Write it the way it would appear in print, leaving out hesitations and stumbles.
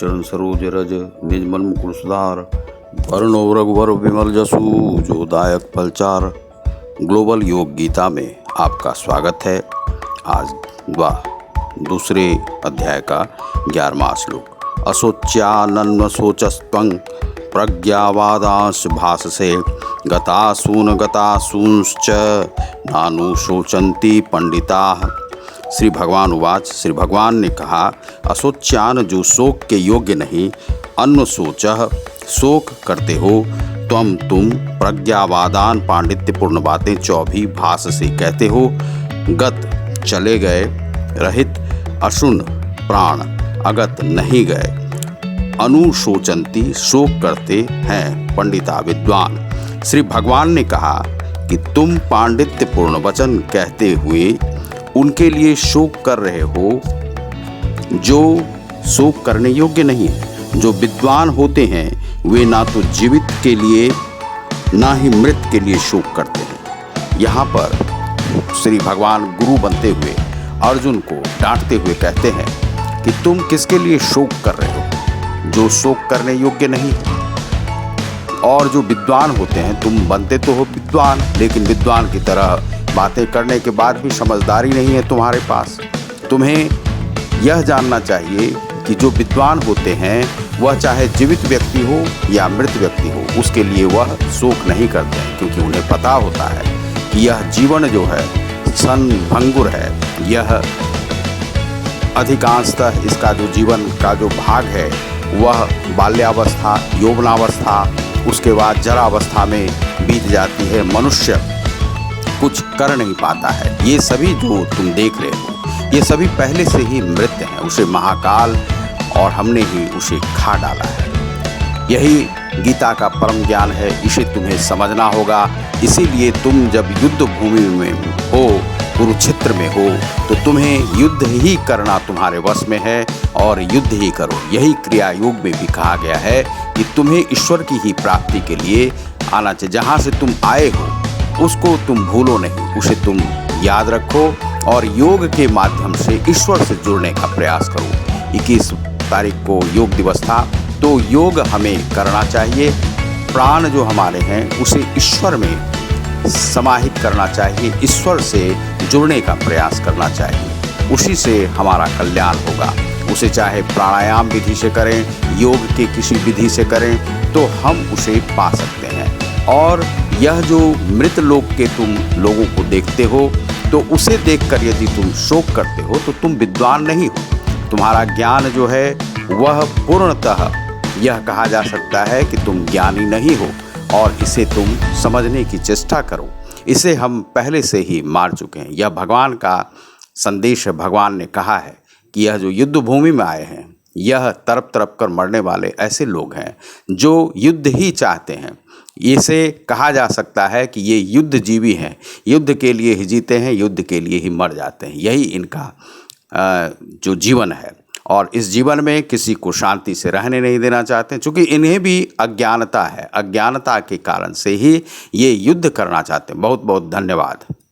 चरण सरोज रज निज मन मुकुर सुधार वर्ण रघुवर विमल जसु जो दायक फलचार। ग्लोबल योग गीता में आपका स्वागत है। आज दूसरे अध्याय का 11वां श्लोक। अशोच्यानन्व शोचस्त्वं प्रज्ञावादांश भाससे गतासूंश्च नानु शोचन्ति पंडिताः। श्री भगवान उवाच। श्री भगवान ने कहा, अशोच्यान जो शोक के योग्य नहीं, अन्व शोचः शोक करते हो, तुम प्रज्ञावादान पांडित्यपूर्ण बातें 24 भास से कहते हो, गत चले गए, रहित अशुन प्राण अगत नहीं गए, अनुशोचंती शोक करते हैं पंडिता विद्वान। श्री भगवान ने कहा कि तुम पांडित्यपूर्ण वचन कहते हुए उनके लिए शोक कर रहे हो जो शोक करने योग्य नहीं है। जो विद्वान होते हैं वे ना तो जीवित के लिए ना ही मृत के लिए शोक करते हैं। यहाँ पर श्री भगवान गुरु बनते हुए अर्जुन को डांटते हुए कहते हैं कि तुम किसके लिए शोक कर रहे हो जो शोक करने योग्य नहीं है। और जो विद्वान होते हैं, तुम बनते तो हो विद्वान, लेकिन विद्वान की तरह बातें करने के बाद भी समझदारी नहीं है तुम्हारे पास। तुम्हें यह जानना चाहिए कि जो विद्वान होते हैं वह चाहे जीवित व्यक्ति हो या मृत व्यक्ति हो, उसके लिए वह शोक नहीं करते हैं, क्योंकि उन्हें पता होता है कि यह जीवन जो है क्षणभंगुर है। यह अधिकांशतः इसका जो जीवन का जो भाग है वह बाल्यावस्था, यौवनावस्था, उसके बाद जरावस्था में बीत जाती है। मनुष्य कुछ कर नहीं पाता है। ये सभी जो तुम देख रहे हो ये सभी पहले से ही मृत हैं। उसे महाकाल और हमने ही उसे खा डाला है। यही गीता का परम ज्ञान है, इसे तुम्हें समझना होगा। इसीलिए तुम जब युद्ध भूमि में हो, कुरुक्षेत्र में हो, तो तुम्हें युद्ध ही करना तुम्हारे वश में है और युद्ध ही करो। यही क्रिया योग में भी कहा गया है कि तुम्हें ईश्वर की ही प्राप्ति के लिए आना चाहिए। जहाँ से तुम आए हो उसको तुम भूलो नहीं, उसे तुम याद रखो और योग के माध्यम से ईश्वर से जुड़ने का प्रयास करो। 21 तारीख को योग दिवस था, तो योग हमें करना चाहिए। प्राण जो हमारे हैं उसे ईश्वर में समाहित करना चाहिए, ईश्वर से जुड़ने का प्रयास करना चाहिए। उसी से हमारा कल्याण होगा। उसे चाहे प्राणायाम विधि से करें, योग के किसी विधि से करें, तो हम उसे पा सकते हैं। और यह जो मृत लोक के तुम लोगों को देखते हो, तो उसे देखकर यदि तुम शोक करते हो तो तुम विद्वान नहीं हो। तुम्हारा ज्ञान जो है वह पूर्णतः यह कहा जा सकता है कि तुम ज्ञानी नहीं हो, और इसे तुम समझने की चेष्टा करो। इसे हम पहले से ही मार चुके हैं। यह भगवान का संदेश है। भगवान ने कहा है कि यह जो युद्ध भूमि में आए हैं, यह तड़प तड़प कर मरने वाले ऐसे लोग हैं जो युद्ध ही चाहते हैं। इसे कहा जा सकता है कि ये युद्ध जीवी हैं, युद्ध के लिए ही जीते हैं, युद्ध के लिए ही मर जाते हैं। यही इनका जो जीवन है, और इस जीवन में किसी को शांति से रहने नहीं देना चाहते, क्योंकि इन्हें भी अज्ञानता है। अज्ञानता के कारण से ही ये युद्ध करना चाहते हैं। बहुत बहुत धन्यवाद।